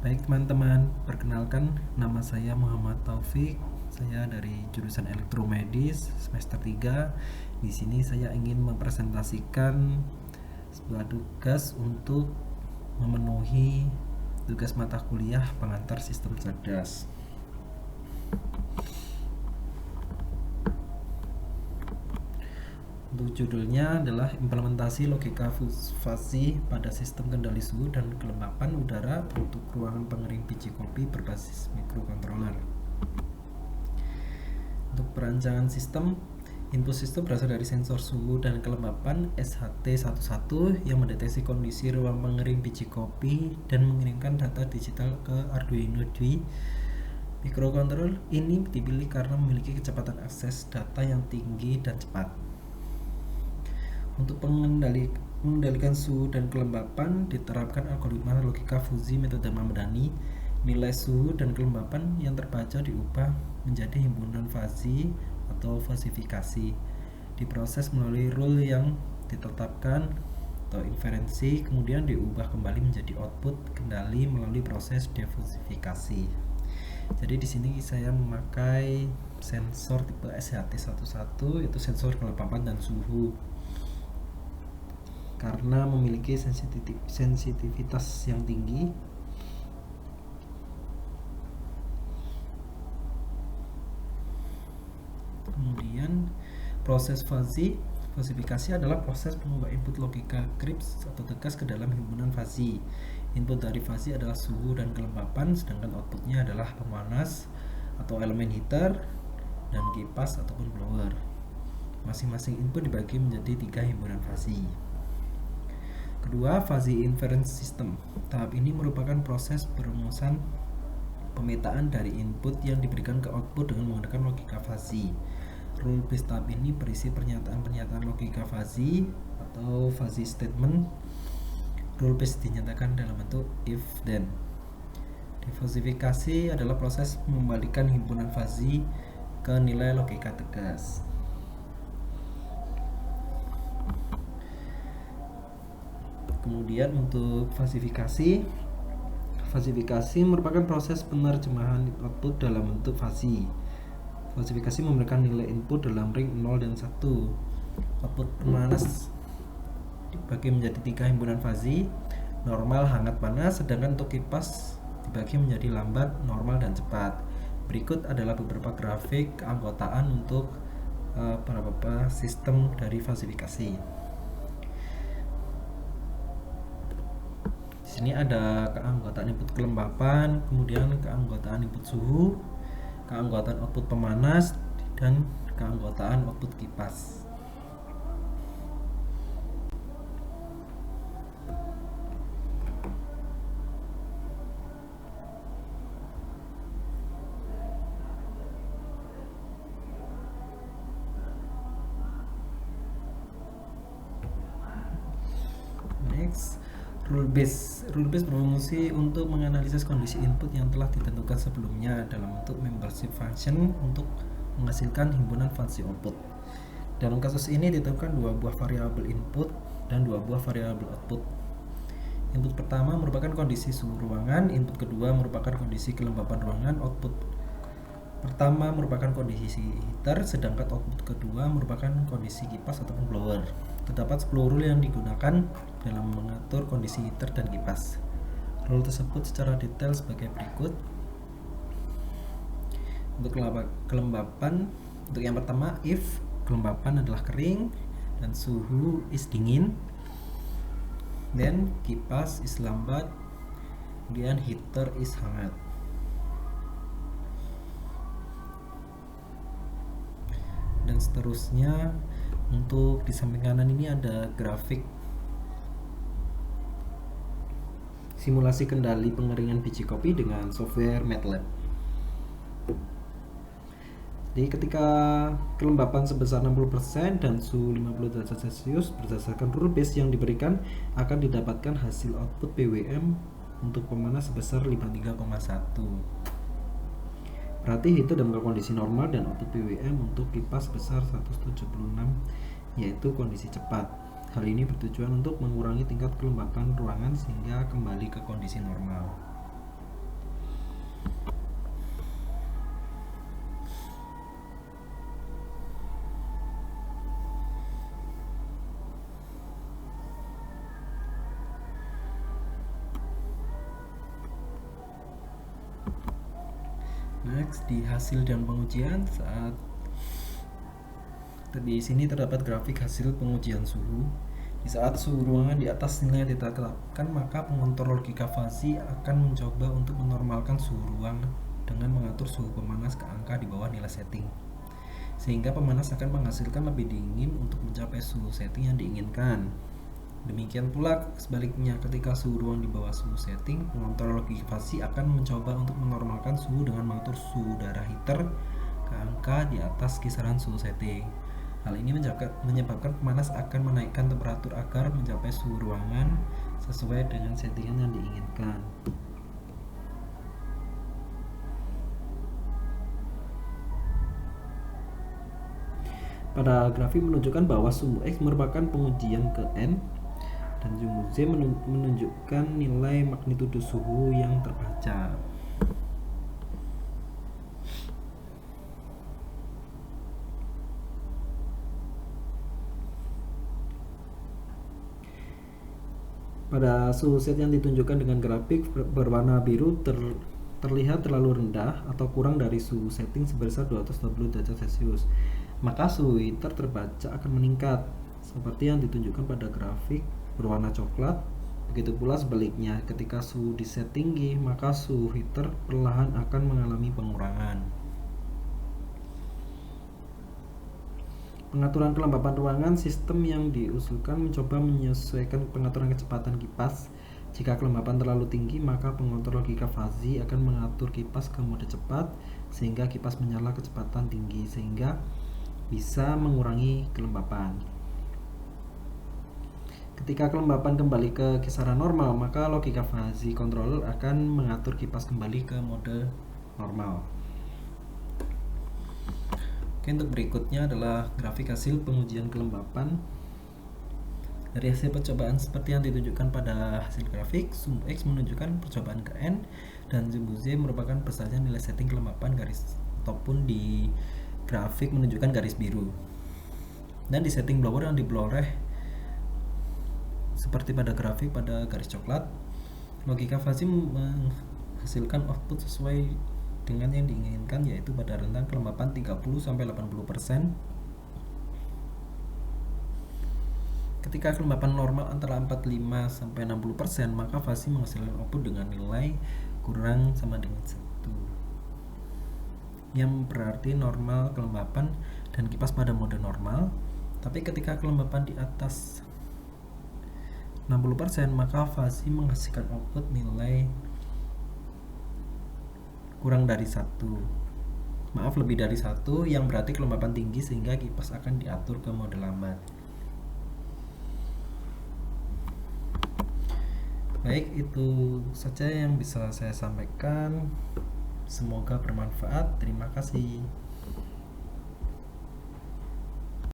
Baik teman-teman, perkenalkan nama saya Muhammad Taufik. Saya dari jurusan Elektromedis semester 3. Di sini saya ingin mempresentasikan sebuah tugas untuk memenuhi tugas mata kuliah pengantar sistem cerdas. Untuk judulnya adalah implementasi logika fuzzy pada sistem kendali suhu dan kelembapan udara untuk ruangan pengering biji kopi berbasis microcontroller. Untuk perancangan sistem, input sistem berasal dari sensor suhu dan kelembapan SHT11 yang mendeteksi kondisi ruang pengering biji kopi dan mengirimkan data digital ke Arduino Dwi. Microcontroller ini dipilih karena memiliki kecepatan akses data yang tinggi dan cepat. Untuk mengendalikan suhu dan kelembapan diterapkan algoritma logika fuzzy metode Mamdani. Nilai suhu dan kelembapan yang terbaca diubah menjadi himpunan fuzzy atau fuzzifikasi. Diproses melalui rule yang ditetapkan atau inferensi, kemudian diubah kembali menjadi output kendali melalui proses defuzzifikasi. Jadi di sini saya memakai sensor tipe SHT11, yaitu sensor kelembapan dan suhu, karena memiliki sensitivitas yang tinggi. Kemudian proses fuzzifikasi adalah proses mengubah input logika CRISP atau tegas ke dalam himpunan fuzzy. Input dari fuzzy adalah suhu dan kelembapan, sedangkan outputnya adalah pemanas atau elemen heater dan kipas ataupun blower. Masing-masing input dibagi menjadi 3 himpunan fuzzy. Kedua, fuzzy inference system. Tahap ini merupakan proses perumusan pemetaan dari input yang diberikan ke output dengan menggunakan logika fuzzy. Rule based tahap ini berisi pernyataan-pernyataan logika fuzzy atau fuzzy statement. Rule based dinyatakan dalam bentuk if then. Defuzzifikasi adalah proses mengembalikan himpunan fuzzy ke nilai logika tegas. Kemudian untuk fuzzifikasi merupakan proses penerjemahan output dalam bentuk fuzzy. Fuzzifikasi memberikan nilai input dalam ring 0 dan 1. Output pemanas dibagi menjadi 3 himpunan fuzzy, normal, hangat, panas, sedangkan untuk kipas dibagi menjadi lambat, normal, dan cepat. Berikut adalah beberapa grafik keanggotaan untuk beberapa sistem dari fuzzifikasi. Di sini ada keanggotaan input kelembapan, kemudian keanggotaan input suhu, keanggotaan output pemanas, dan keanggotaan output kipas. Next, rule base berfungsi untuk menganalisis kondisi input yang telah ditentukan sebelumnya dalam bentuk membership function untuk menghasilkan himpunan fuzzy output. Dalam kasus ini ditentukan 2 buah variabel input dan 2 buah variabel output. Input pertama merupakan kondisi suhu ruangan, input kedua merupakan kondisi kelembapan ruangan. Output pertama merupakan kondisi heater, sedangkan output kedua merupakan kondisi kipas ataupun blower. Terdapat 10 rule yang digunakan dalam mengatur kondisi heater dan kipas. Rule tersebut secara detail sebagai berikut. Untuk kelembapan, untuk yang pertama, if kelembapan adalah kering dan suhu is dingin, then kipas is lambat, kemudian heater is hangat. Dan seterusnya. Untuk di samping kanan ini ada grafik simulasi kendali pengeringan biji kopi dengan software MATLAB. Jadi ketika kelembapan sebesar 60% dan suhu 50 derajat Celcius, berdasarkan rule base yang diberikan akan didapatkan hasil output PWM untuk pemanas sebesar 53,1. Berarti itu dalam kondisi normal, dan output PWM untuk kipas sebesar 176, yaitu kondisi cepat. Hal ini bertujuan untuk mengurangi tingkat kelembapan ruangan sehingga kembali ke kondisi normal. Next, di hasil dan pengujian saat di sini terdapat grafik hasil pengujian suhu. Di saat suhu ruangan di atas nilai yang ditetapkan, maka pengontrol logika fasi akan mencoba untuk menormalkan suhu ruang dengan mengatur suhu pemanas ke angka di bawah nilai setting. Sehingga pemanas akan menghasilkan lebih dingin untuk mencapai suhu setting yang diinginkan. Demikian pula sebaliknya, ketika suhu ruang di bawah suhu setting, pengontrol logika fasi akan mencoba untuk menormalkan suhu dengan mengatur suhu udara heater ke angka di atas kisaran suhu setting. Hal ini menyebabkan pemanas akan menaikkan temperatur agar mencapai suhu ruangan sesuai dengan settingan yang diinginkan. Pada grafik menunjukkan bahwa sumbu X merupakan pengujian ke N dan sumbu Z menunjukkan nilai magnitudo suhu yang terbaca. Pada suhu set yang ditunjukkan dengan grafik berwarna biru terlihat terlalu rendah atau kurang dari suhu setting sebesar 220 derajat Celcius. Maka suhu heater terbaca akan meningkat, seperti yang ditunjukkan pada grafik berwarna coklat. Begitu pula sebaliknya, ketika suhu di set tinggi, maka suhu heater perlahan akan mengalami pengurangan. Pengaturan kelembapan ruangan, sistem yang diusulkan mencoba menyesuaikan pengaturan kecepatan kipas. Jika kelembapan terlalu tinggi, maka pengontrol logika fasi akan mengatur kipas ke mode cepat sehingga kipas menyala kecepatan tinggi sehingga bisa mengurangi kelembapan. Ketika kelembapan kembali ke kisaran normal, maka logika fasi controller akan mengatur kipas kembali ke mode normal. Oke, untuk berikutnya adalah grafik hasil pengujian kelembapan. Dari hasil percobaan seperti yang ditunjukkan pada hasil grafik, sumbu X menunjukkan percobaan ke N dan sumbu Z merupakan persajian nilai setting kelembapan garis ataupun di grafik menunjukkan garis biru. Dan di setting blower yang diperoleh seperti pada grafik pada garis coklat, logika fasi menghasilkan output sesuai dengan yang diinginkan, yaitu pada rentang kelembapan 30-80%. Ketika kelembapan normal antara 45-60%, maka fasi menghasilkan output dengan nilai kurang sama dengan 1, yang berarti normal kelembapan dan kipas pada mode normal. Tapi ketika kelembapan di atas 60%, maka fasi menghasilkan output nilai kurang dari 1, lebih dari 1, yang berarti kelembapan tinggi sehingga kipas akan diatur ke mode lambat. Baik, itu saja yang bisa saya sampaikan. Semoga bermanfaat. Terima kasih.